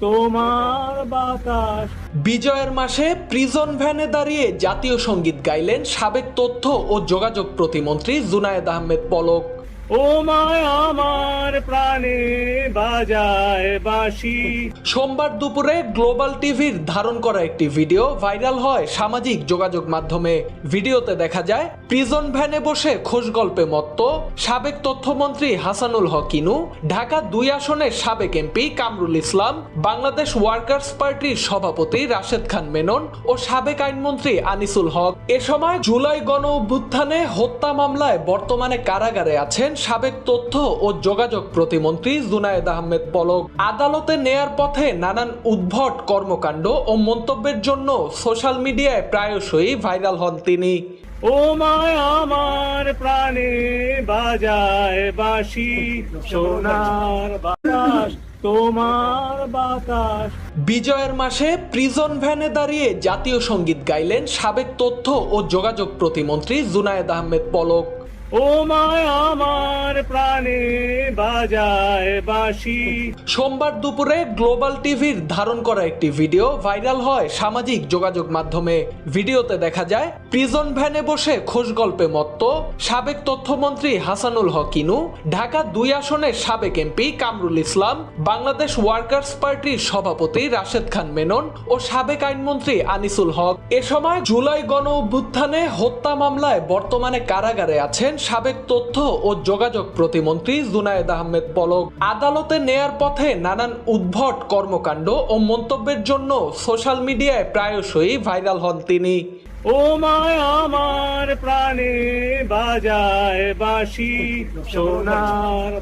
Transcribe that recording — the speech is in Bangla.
তোমার বাতাস। বিজয়ের মাসে প্রিজন ভ্যানে দাঁড়িয়ে জাতীয় সঙ্গীত গাইলেন সাবেক তথ্য ও যোগাযোগ প্রতিমন্ত্রী জুনায়েদ আহমেদ পলক। ও মায় আমার প্রাণে বাজায় বাঁশি। সোমবার দুপুরে গ্লোবাল টিভির ধারণ করা একটি ভিডিও ভাইরাল হয় সামাজিক যোগাযোগ মাধ্যমে। ভিডিওতে দেখা যায় প্রিজন ভ্যানে বসে খোশ গল্পে মত্ত সাবেক তথ্যমন্ত্রী হাসানুল হক ইনু, ঢাকা ২ আসনের সাবেক এমপি কামরুল ইসলাম, বাংলাদেশ ওয়ার্কার্স পার্টির সভাপতি রাশেদ খান মেনন ও সাবেক আইনমন্ত্রী আনিসুল হক। এ সময় জুলাই গণ অভ্যুত্থানে হত্যা মামলায় বর্তমানে কারাগারে আছেন সাবেক তথ্য ও যোগাযোগ প্রতিমন্ত্রী জুনায়েদ আহমেদ পলক। আদালতে নেয়ার পথে নানান উদ্ভট কর্মকাণ্ড ও মন্তব্যের জন্য সোশ্যাল মিডিয়ায় প্রায়শই ভাইরাল হন তিনি। ও মায় আমার প্রাণে বাজায় বাঁশি, সোনার বাতাস তোমার বাতাস। বিজয়ের মাসে প্রিজন ভ্যানে দাঁড়িয়ে জাতীয় সঙ্গীত গাইলেন সাবেক তথ্য ও যোগাযোগ প্রতিমন্ত্রী জুনায়েদ আহমেদ পলক। ও মায় আমার প্রাণে বাজায় বাঁশি। সোমবার দুপুরে গ্লোবাল টিভির ধারণ করা একটি ভিডিও ভাইরাল হয় সামাজিক যোগাযোগ মাধ্যমে। ভিডিওতে দেখা যায় প্রিজন ভ্যানে বসে খোশ গল্পে মত্ত সাবেক তথ্যমন্ত্রী হাসানুল হক ইনু, ঢাকা ২ আসনের সাবেক এমপি কামরুল ইসলাম, বাংলাদেশ ওয়ার্কার্স পার্টির সভাপতি রাশেদ খান মেনন ও সাবেক আইনমন্ত্রী আনিসুল হক। এ সময় জুলাই গণ অভ্যুত্থানে হত্যা মামলায় বর্তমানে কারাগারে আছেন সাবেক তথ্য ও যোগাযোগ প্রতিমন্ত্রী জুনায়েদ আহমেদ পলক। আদালতে নেয়ার পথে নানান উদ্ভট কর্মকাণ্ড ও মন্তব্যের জন্য সোশ্যাল মিডিয়ায় প্রায়শই ভাইরাল হন তিনি। ও মায় আমার প্রাণে বাজায় বাঁশি, সোনার